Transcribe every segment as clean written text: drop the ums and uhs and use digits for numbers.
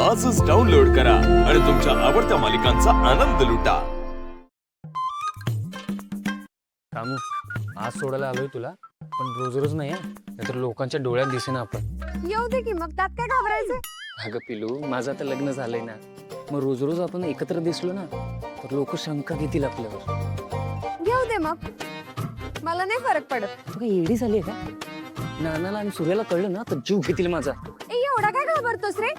आजच डाउनलोड करा आणि तुमच्या आवडत्या मालिकांचा आनंद लुटा। रामू, आज सोडायला आलोय तुला, पण रोज रोज नाही नाहीतर लोकांच्या डोळ्यात दिसेना आपण। येऊ दे की मग, त्यात काय घाबरायचं? अगं पिलू, माझं आता लग्न झालंय ना, मग रोज रोज आपण एकत्र दिसलो ना तर लोक शंका घेतील आपल्यावर। घेऊ दे मग, मला नाही फरक पडत। तू काय येडी झाली का? नानाला आणि सूर्याला कळलं ना तर जीव घेतील माझा। एवढा काय घाबरतोस रे?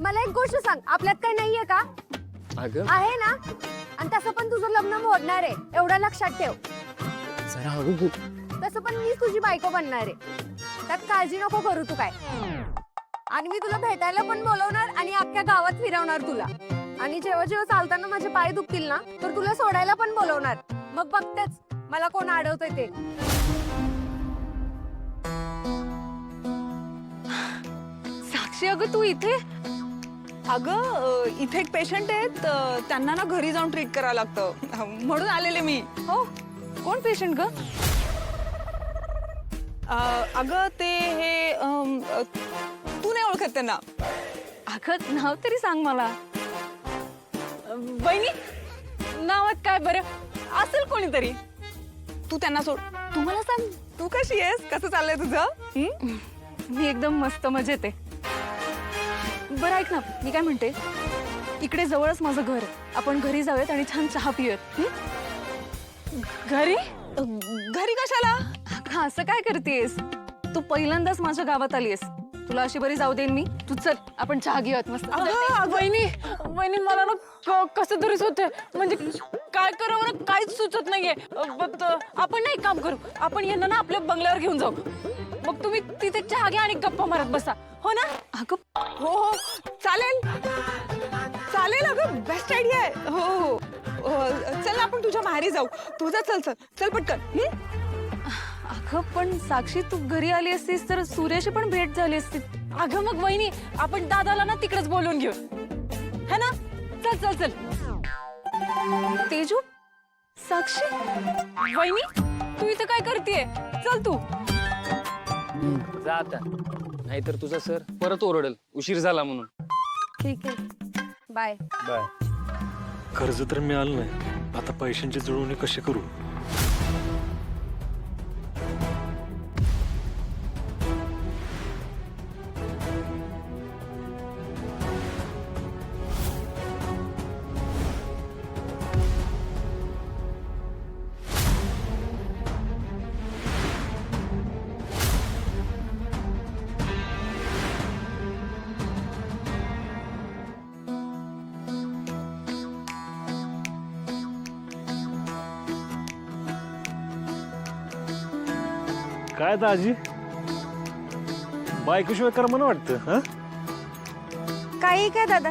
मला एक गोष्ट सांग, आपल्यात काय नाहीये का? अगं आहे ना, आणि तसं पण तुझं लग्न मोडणार आहे, एवढं लक्षात ठेव। जरा हळू बोल। तसं पण मीच तुझी बायको बनणार आहे, त्यात काळजी नको करू तू काय। आणि मी तुला भेटायला पण बोलवणार आणि अख्ख्या गावात फिरवणार तुला। आणि जेव्हा जेव्हा चालताना माझे पाय दुखतील ना तर तुला सोडायला पण बोलवणार। मग बघतेच मला कोण अडवतंय ते। साक्षी, अगं तू इथे? अगं इथे एक पेशंट आहेत, त्यांना ना घरी जाऊन ट्रीट करावं लागतं म्हणून आलेले मी। हो, कोण पेशंट ग? अगं ते हे तू नाही ओळखत त्यांना? अगं नाव तरी सांग मला। वहिनी, नावात काय बरं असेल कोणीतरी। तू त्यांना सोड, तू मला सांग, तू कशी आहेस, कसं चाललंय तुझं? मी एकदम मस्त मजेत आहे। बरं ऐक ना, मी काय म्हणते, इकडे जवळच माझं घर आहे, आपण घरी जाऊयात आणि छान चहा पिऊयात। घरी? घरी कशाला? अगं असं काय करतेस? तू पहिल्यांदाच माझ्या गावात आलीस, तुला अशी बरी जाऊ देईन मी। तू चल, आपण चहा घेऊयात मस्त। वहिनी मला ना कसं तरीच होतंय, म्हणजे काय करावं ना काहीच सुचत नाहीये। आपण ना एक काम करू, आपण यांना ना आपल्या बंगल्यावर घेऊन जाऊ, मग तुम्ही तिथे चहा घ्या आणि गप्पा मारत बसा, हो ना? अगं हो चालेल चालेल, अगं बेस्ट आयडिया आहे। हो चल ना, आपण तुझ्या माहेरी जाऊ। तुझा चल चल चल पटकन। अगं पण साक्षी, तू घरी आली असतीस तर सूर्याशी पण भेट झाली असती। अगं मग वहिनी, आपण दादाला ना तिकडेच बोलवून घेऊ, है ना? चल चल चल। तेजू, साक्षी, वहिनी तू इथं काय करतेय? चल तू। जा आता, नाहीतर तुझा सर परत ओरडल उशीर झाला म्हणून। ठीक आहे, बाय। बाय। कर्ज तर मिळालं नाही, आता पैशांची जुळवणी कशी करू? काय दाजी, बायकोशिवाय करमन वाटतं? हा, काही काय दादा,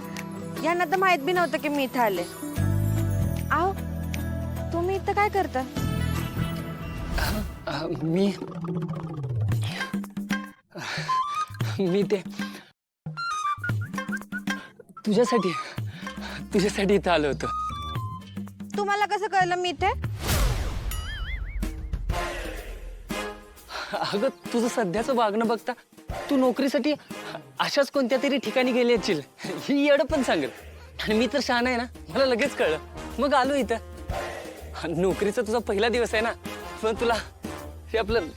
यांना तर माहित बी नव्हतं की मी इथं आले। आहो, तुम्ही इथं काय करता? मी ते तुझ्यासाठी इथं आलो होतो। तुम्हाला कसं कळलं मी इथे? अगं तुझं सध्याचं वागणं बघता तू नोकरीसाठी अशाच कोणत्या तरी ठिकाणी गेली असशील, ही येडं पण सांगेल। आणि मी तर शहाणा आहे ना, मला लगेच कळलं, मग आलो इथं। नोकरीचा तुझा पहिला दिवस आहे ना, पण तुला हे आपलं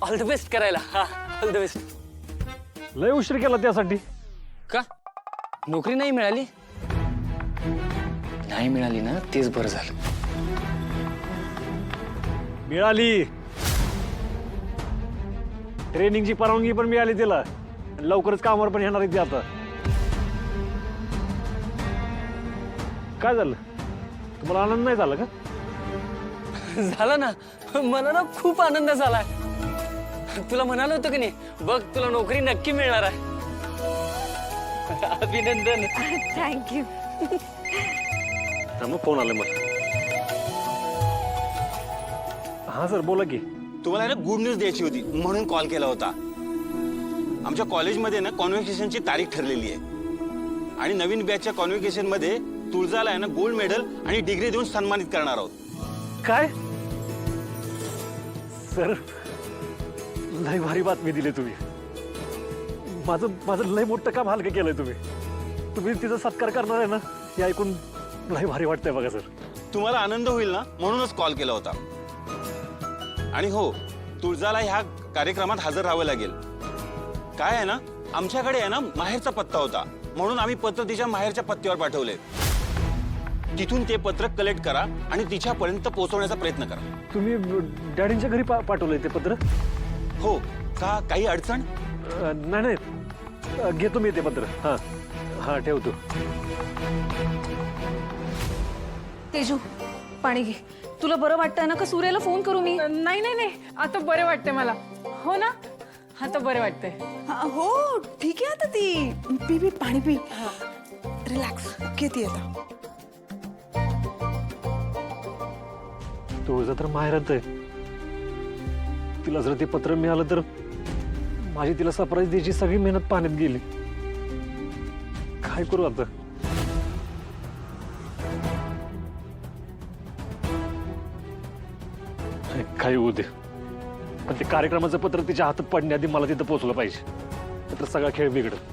ऑल द बेस्ट करायला। हा, ऑल द बेस्ट। लय उशीर केला त्यासाठी? का नोकरी नाही मिळाली? नाही मिळाली ना, तेच बरं झालं। मिळाली, ट्रेनिंगची परवानगी पण मिळाली तिला, लवकरच कामावर पण येणार आहे ती आता। काय झालं, तुम्हाला आनंद नाही झाला का? झाला ना, मला ना खूप आनंद झाला। तुला म्हणालो होतं की नाही, बघ तुला नोकरी नक्की मिळणार आहे। अभिनंदन। थँक्यू। मग फोन आला मला। हा सर, बोला की। तुम्हाला ना गुड न्यूज द्यायची होती म्हणून कॉल केला होता। आमच्या कॉलेजमध्ये ना कॉन्व्होकेशनची तारीख ठरलेली आहे आणि नवीन बॅचच्या कॉन्व्होकेशन मध्ये तुळजाला आहे ना गोल्ड मेडल आणि डिग्री देऊन सन्मानित करणार आहोत। काय सर, लय भारी बातमी दिली तुम्ही। माझं माझं लय मोठं काम हलकं केलंय तुम्ही. तुम्ही तिचा सत्कार करणार आहे ना, हे ऐकून लय भारी वाटतंय बघा सर. तुम्हाला आनंद होईल ना म्हणूनच कॉल केला होता. आणि हो, तुळजाला ह्या कार्यक्रमात हजर राहावं लागेल. काय आहे ना, आमच्याकडे आहे ना माहेरचा पत्ता होता, म्हणून आम्ही पत्र तिच्या माहेरच्या पत्त्यावर पाठवले. तिथून ते पत्र कलेक्ट करा आणि तिच्यापर्यंत पोहोचवण्याचा प्रयत्न करा. तुम्ही डॅडींच्या घरी पाठवलंय ते पत्र? हो का? काही अडचण? नाही नाही, घेतो मी ते पत्र. हां हां, ठेवतो. तेजू, पाणी घे. तुला बरं वाटतंय ना? का सूर्याला फोन करू मी? नाही नाही नाही, आता बरे वाटते मला. हो ना, आता बरे वाटते. हो ठीक आहे. आता ती पी पी पाणी पी. रिलॅक्स, घेते आता. तुळजा तर माहेरात आहे. तिला जर ते पत्र मिळालं तर माझी तिला सरप्राईज द्यायची सगळी मेहनत पाण्यात गेली. काय करू आता? काय होऊ दे, पण ते कार्यक्रमाचं पत्र तिच्या हातात पडण्याआधी मला तिथं पोहोचलं पाहिजे, तर सगळा खेळ बिघडत.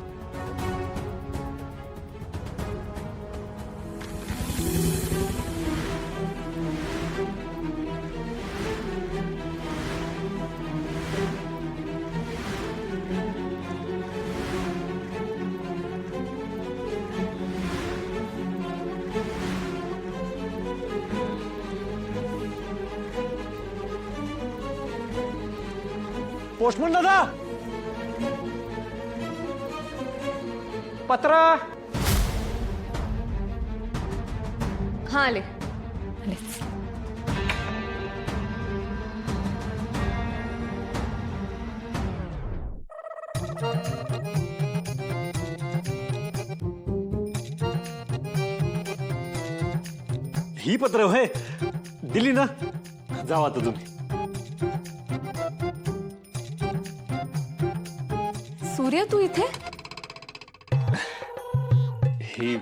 पोस्टमन दादा, पत्र. हा आले. ही पत्र होय, दिली ना? जावा आता तुम्ही. सूर्य, तू इथे? ही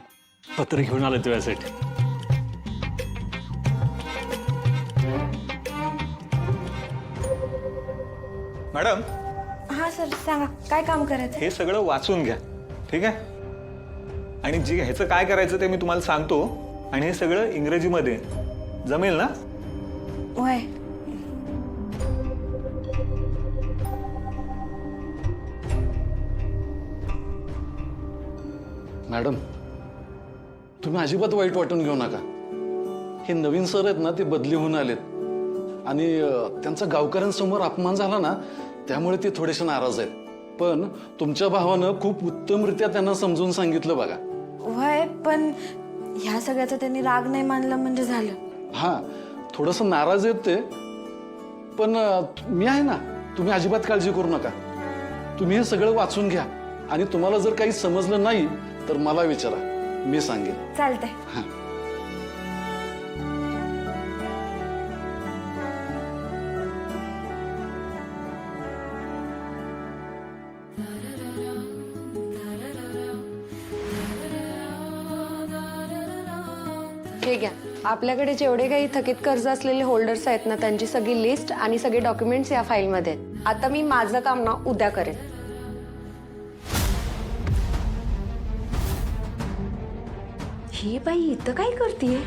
पत्र घेऊन आलं तुझ्यासाठी. मॅडम, हा सर, सांगा काय काम करायचं? हे सगळं वाचून घ्या, ठीक आहे? आणि ह्याचं काय करायचं ते मी तुम्हाला सांगतो. आणि हे सगळं इंग्रजीमध्ये जमेल ना? वय मॅडम, तुम्ही अजिबात वाईट वाटून घेऊ नका. हे नवीन सर आहेत ना, ते बदली होऊन आलेत आणि त्यांचा गावकऱ्यांसमोर अपमान झाला ना, त्यामुळे ते थोडेसे नाराज आहेत. पण तुमच्या भावानं खूप उत्तमरित्या त्यांना समजून सांगितलं बघा. वय, पण ह्या सगळ्याचा त्यांनी राग नाही मानला म्हणजे झालं. हां, थोडंसं नाराज आहेत ते, पण मी आहे ना, तुम्ही अजिबात काळजी करू नका. तुम्ही हे सगळं वाचून घ्या आणि तुम्हाला जर काही समजलं नाही तर मला विचारा, मी सांगेन. चालतंय. हां. हे घ्या. आपल्याकडे जेवढे काही थकीत कर्ज असलेले होल्डर्स आहेत ना, त्यांची सगळी लिस्ट आणि सगळे डॉक्युमेंट्स या फाईलमध्ये आहेत. आता मी माझं काम ना उद्या करेन. ही बाई इथं काय करतेय?